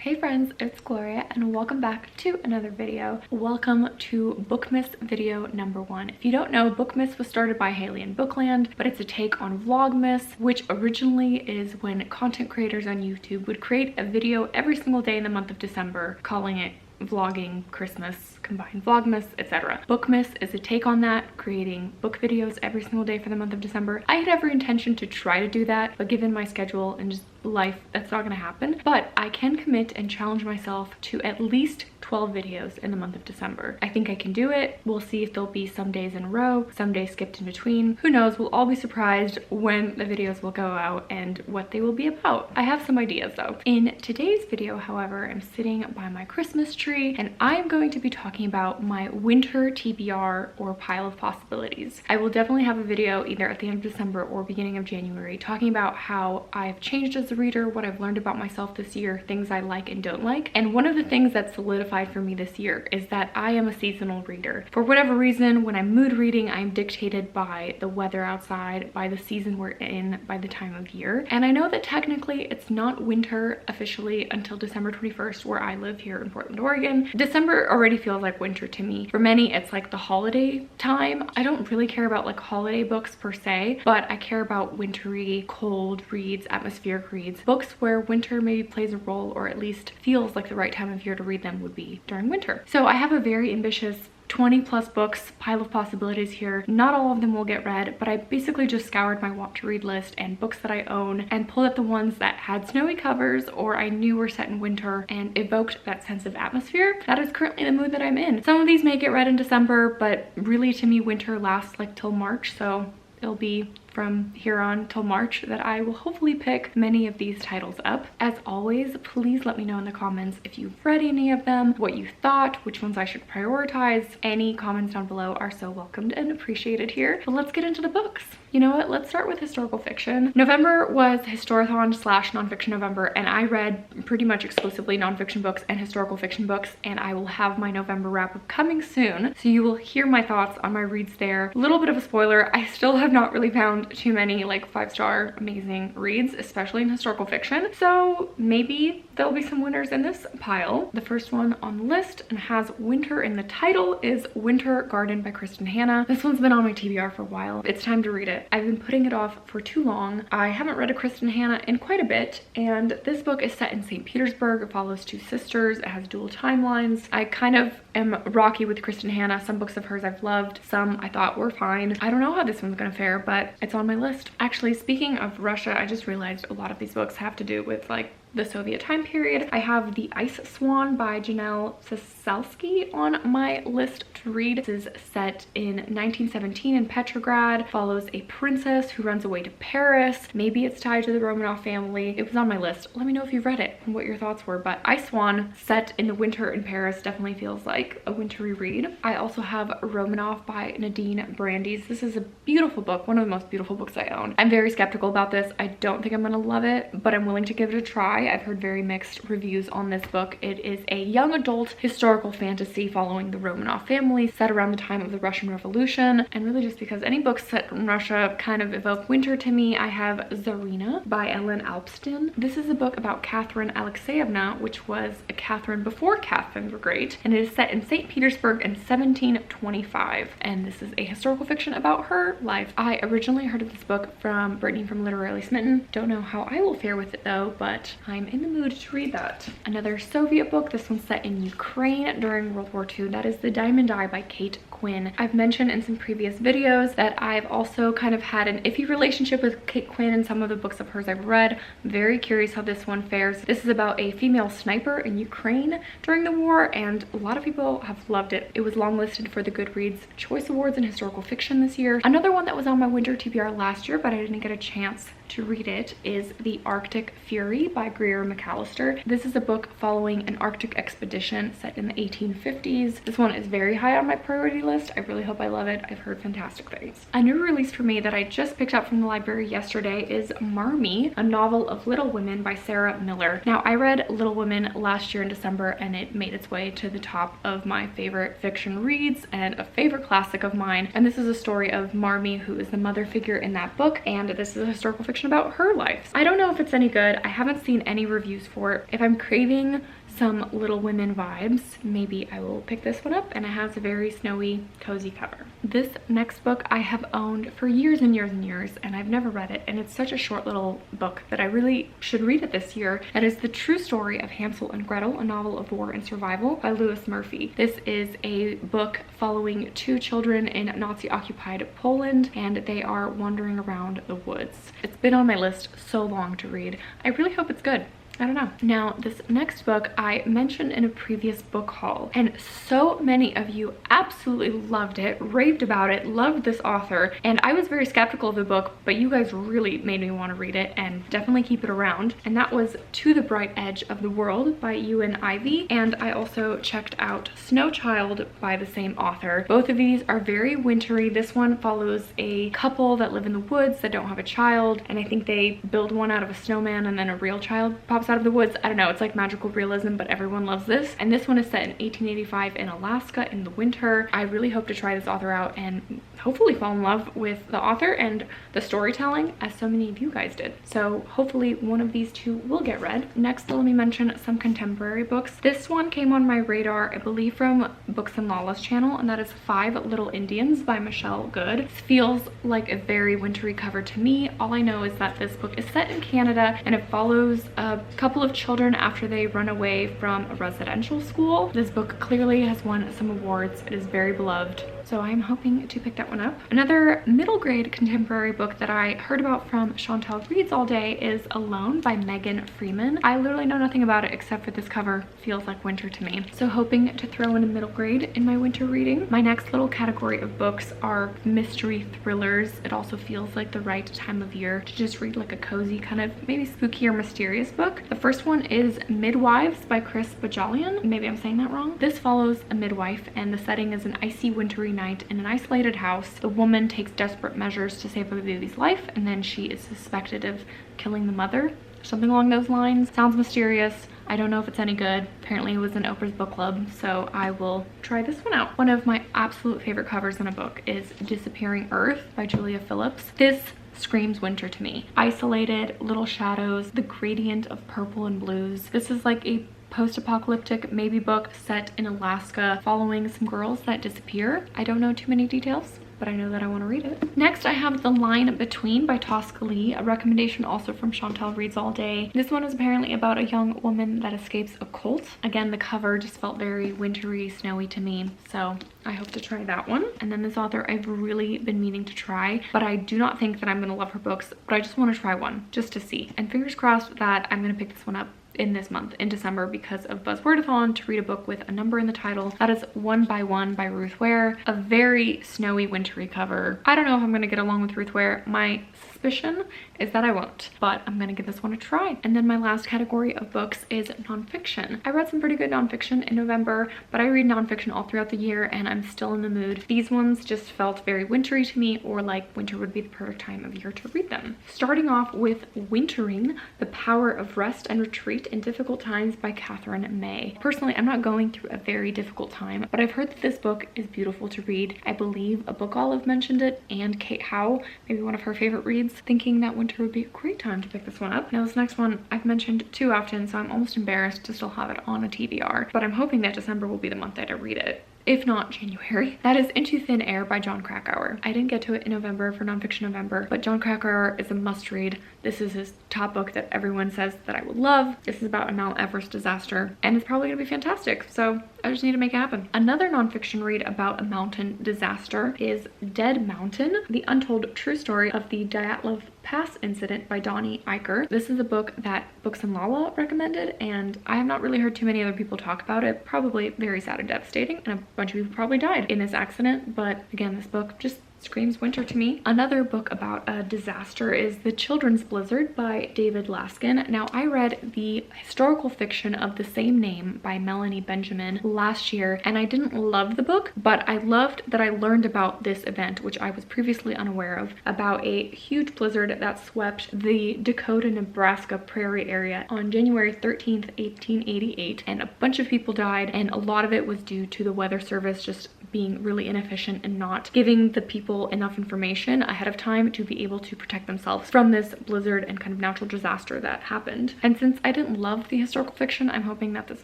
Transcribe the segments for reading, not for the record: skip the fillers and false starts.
Hey friends, it's Gloria and welcome back to another video. Welcome to Bookmas video number 1. If you don't know, Bookmas was started by Haley and Bookland, but it's a take on Vlogmas, which originally is when content creators on YouTube would create a video every single day in the month of December, calling it vlogging, Christmas, combined Vlogmas, etc. Bookmas is a take on that, creating book videos every single day for the month of December. I had every intention to try to do that, but given my schedule and just life, that's not gonna happen. But I can commit and challenge myself to at least 12 videos in the month of December. I think I can do it. We'll see if there'll be some days in a row, some days skipped in between. Who knows? We'll all be surprised when the videos will go out and what they will be about. I have some ideas though. In today's video, however, I'm sitting by my Christmas tree and I am going to be talking about my winter TBR or pile of possibilities. I will definitely have a video either at the end of December or beginning of January talking about how I've changed as a reader, what I've learned about myself this year, things I like and don't like. And one of the things that solidified for me this year is that I am a seasonal reader. For whatever reason, when I'm mood reading, I'm dictated by the weather outside, by the season we're in, by the time of year. And I know that technically it's not winter officially until December 21st where I live here in Portland, Oregon. December already feels like winter to me. For many, it's like the holiday time. I don't really care about like holiday books per se, but I care about wintry, cold reads, atmospheric reads. Books where winter maybe plays a role or at least feels like the right time of year to read them would be during winter. So I have a very ambitious 20+ books pile of possibilities here. Not all of them will get read, but I basically just scoured my want to read list and books that I own and pulled up the ones that had snowy covers or I knew were set in winter and evoked that sense of atmosphere. That is currently the mood that I'm in. Some of these may get read in December, but really to me winter lasts like till March, so it'll be from here on till March that I will hopefully pick many of these titles up. As always, please let me know in the comments if you've read any of them, what you thought, which ones I should prioritize. Any comments down below are so welcomed and appreciated here. But let's get into the books. You know what? Let's start with historical fiction. November was Historathon / nonfiction November, and I read pretty much exclusively nonfiction books and historical fiction books, and I will have my November wrap up coming soon. So you will hear my thoughts on my reads there. A little bit of a spoiler, I still have not really found too many like 5-star amazing reads, especially in historical fiction. So maybe there'll be some winners in this pile. The first one on the list and has winter in the title is Winter Garden by Kristen Hanna. This one's been on my TBR for a while. It's time to read it. I've been putting it off for too long. I haven't read a Kristen Hanna in quite a bit, and this book is set in St. Petersburg. It follows 2 sisters. It has dual timelines. I kind of am rocky with Kristen Hanna. Some books of hers I've loved, some I thought were fine. I don't know how this one's gonna fare, but it's on my list. Actually, speaking of Russia, I just realized a lot of these books have to do with like the Soviet time period. I have The Ice Swan by Janelle Sasalsky on my list to read. This is set in 1917 in Petrograd, follows a princess who runs away to Paris. Maybe it's tied to the Romanov family. It was on my list. Let me know if you've read it and what your thoughts were, but Ice Swan set in the winter in Paris definitely feels like a wintry read. I also have Romanov by Nadine Brandes. This is a beautiful book, one of the most beautiful books I own. I'm very skeptical about this. I don't think I'm gonna love it, but I'm willing to give it a try. I've heard very mixed reviews on this book. It is a young adult historical fantasy following the Romanov family set around the time of the Russian Revolution. And really just because any books set in Russia kind of evoke winter to me, I have Tsarina by Ellen Alpsten. This is a book about Catherine Alexeyevna, which was a Catherine before Catherine the Great, and it is set in St. Petersburg in 1725. And this is a historical fiction about her life. I originally heard of this book from Brittany from Literally Smitten. Don't know how I will fare with it though, but I'm in the mood to read that. Another Soviet book, this one's set in Ukraine during World War II. That is The Diamond Eye by Kate Quinn. I've mentioned in some previous videos that I've also kind of had an iffy relationship with Kate Quinn and some of the books of hers I've read. I'm very curious how this one fares. This is about a female sniper in Ukraine during the war, and a lot of people have loved it. It was longlisted for the Goodreads Choice Awards in historical fiction this year. Another one that was on my winter TBR last year, but I didn't get a chance to read it, is The Arctic Fury by Greer McAllister. This is a book following an Arctic expedition set in the 1850s. This one is very high on my priority list. I really hope I love it. I've heard fantastic things. A new release for me that I just picked up from the library yesterday is Marmee, a novel of Little Women by Sarah Miller. Now, I read Little Women last year in December and it made its way to the top of my favorite fiction reads and a favorite classic of mine. And this is a story of Marmee, who is the mother figure in that book, and this is a historical fiction nonfiction about her life. I don't know if it's any good. I haven't seen any reviews for it. If I'm craving some Little Women vibes, maybe I will pick this one up, and it has a very snowy, cozy cover. This next book I have owned for years and years and years, and I've never read it, and it's such a short little book that I really should read it this year. That is The True Story of Hansel and Gretel, a novel of war and survival by Louis Murphy. This is a book following two children in Nazi-occupied Poland, and they are wandering around the woods. It's been on my list so long to read. I really hope it's good. I don't know. Now, this next book I mentioned in a previous book haul, and so many of you absolutely loved it, raved about it, loved this author, and I was very skeptical of the book, but you guys really made me want to read it and definitely keep it around, and that was To the Bright Edge of the World by Ewan Ivey, and I also checked out Snow Child by the same author. Both of these are very wintry. This one follows a couple that live in the woods that don't have a child, and I think they build one out of a snowman and then a real child pops out of the woods. I don't know, it's like magical realism, but everyone loves this. And this one is set in 1885 in Alaska in the winter. I really hope to try this author out and hopefully fall in love with the author and the storytelling as so many of you guys did. So hopefully one of these two will get read. Next, let me mention some contemporary books. This one came on my radar, I believe, from Books and Lala's channel, and that is Five Little Indians by Michelle Good. This feels like a very wintry cover to me. All I know is that this book is set in Canada, and it follows a couple of children after they run away from a residential school. This book clearly has won some awards. It is very beloved, so I'm hoping to pick that one up. Another middle grade contemporary book that I heard about from Chantel Reads All Day is Alone by Megan Freeman. I literally know nothing about it except for this cover feels like winter to me, so hoping to throw in a middle grade in my winter reading. My next little category of books are mystery thrillers. It also feels like the right time of year to just read like a cozy kind of maybe spooky or mysterious book. The first one is Midwives by Chris Bajalian. Maybe I'm saying that wrong. This follows a midwife, and the setting is an icy wintry night in an isolated house. The woman takes desperate measures to save a baby's life, and then she is suspected of killing the mother. Something along those lines. Sounds mysterious. I don't know if it's any good. Apparently it was in Oprah's book club, so I will try this one out. One of my absolute favorite covers in a book is Disappearing Earth by Julia Phillips. This screams winter to me. Isolated, little shadows, the gradient of purple and blues. This is like a post-apocalyptic maybe book set in Alaska following some girls that disappear. I don't know too many details, but I know that I want to read it. Next, I have The Line Between by Tosca Lee, a recommendation also from Chantel Reads All Day. This one is apparently about a young woman that escapes a cult. Again, the cover just felt very wintry, snowy to me, so I hope to try that one. And then this author I've really been meaning to try, but I do not think that I'm going to love her books, but I just want to try one just to see. And fingers crossed that I'm going to pick this one up in this month, in December, because of Buzzwordathon, to read a book with a number in the title. That is One by One by Ruth Ware, a very snowy, wintry cover. I don't know if I'm gonna get along with Ruth Ware. My suspicion is that I won't, but I'm gonna give this one a try. And then my last category of books is nonfiction. I read some pretty good nonfiction in November, but I read nonfiction all throughout the year, and I'm still in the mood. These ones just felt very wintry to me, or like winter would be the perfect time of year to read them. Starting off with Wintering, The Power of Rest and Retreat in Difficult Times by Catherine May. Personally, I'm not going through a very difficult time, but I've heard that this book is beautiful to read. I believe a Book Olive mentioned it, and Kate Howe, maybe one of her favorite reads, thinking that winter would be a great time to pick this one up. Now, this next one I've mentioned too often, so I'm almost embarrassed to still have it on a TBR, but I'm hoping that December will be the month that I read it, if not January. That is Into Thin Air by Jon Krakauer. I didn't get to it in November for Nonfiction November, but Jon Krakauer is a must read. This is his top book that everyone says that I would love. This is about a Mount Everest disaster, and it's probably gonna be fantastic, so I just need to make it happen. Another nonfiction read about a mountain disaster is Dead Mountain, The Untold True Story of the Dyatlov Pass Incident by Donnie Eicher. This is a book that Books and Lala recommended, and I have not really heard too many other people talk about it. Probably very sad and devastating, and a bunch of people probably died in this accident, but again, this book just screams winter to me. Another book about a disaster is The Children's Blizzard by David Laskin. Now, I read the historical fiction of the same name by Melanie Benjamin last year, and I didn't love the book, but I loved that I learned about this event, which I was previously unaware of, about a huge blizzard that swept the Dakota, Nebraska prairie area on January 13th, 1888, and a bunch of people died, and a lot of it was due to the weather service just being really inefficient and not giving the people people enough information ahead of time to be able to protect themselves from this blizzard and kind of natural disaster that happened. And since I didn't love the historical fiction, I'm hoping that this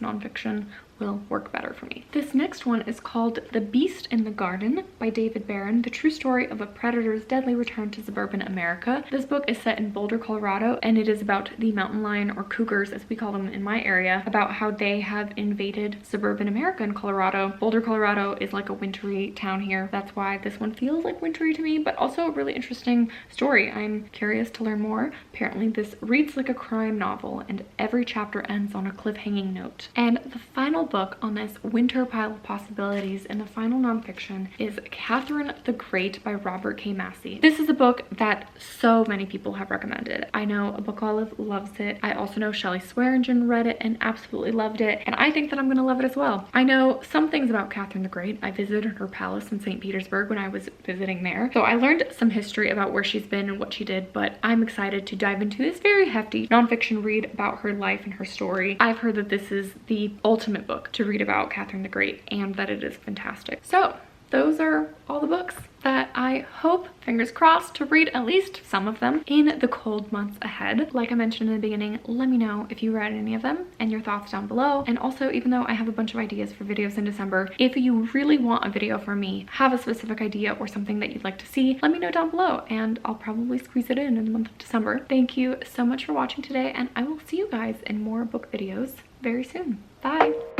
nonfiction will work better for me. This next one is called The Beast in the Garden by David Barron, the true story of a predator's deadly return to suburban America. This book is set in Boulder, Colorado, and it is about the mountain lion, or cougars as we call them in my area, about how they have invaded suburban America in Colorado. Boulder, Colorado is like a wintry town here. That's why this one feels like wintry to me, but also a really interesting story. I'm curious to learn more. Apparently this reads like a crime novel and every chapter ends on a cliffhanging note. And the final book on this winter pile of possibilities and the final nonfiction is Catherine the Great by Robert K. Massey. This is a book that so many people have recommended. I know a Book Olive loves it. I also know Shelley Swearingen read it and absolutely loved it, and I think that I'm gonna love it as well. I know some things about Catherine the Great. I visited her palace in St. Petersburg when I was visiting there, so I learned some history about where she's been and what she did, but I'm excited to dive into this very hefty nonfiction read about her life and her story. I've heard that this is the ultimate book to read about Catherine the Great and that it is fantastic. So those are all the books that I hope, fingers crossed, to read at least some of them in the cold months ahead. Like I mentioned in the beginning, let me know if you read any of them and your thoughts down below. And also, even though I have a bunch of ideas for videos in December, if you really want a video from me, have a specific idea or something that you'd like to see, let me know down below and I'll probably squeeze it in the month of December. Thank you so much for watching today, and I will see you guys in more book videos very soon. Bye!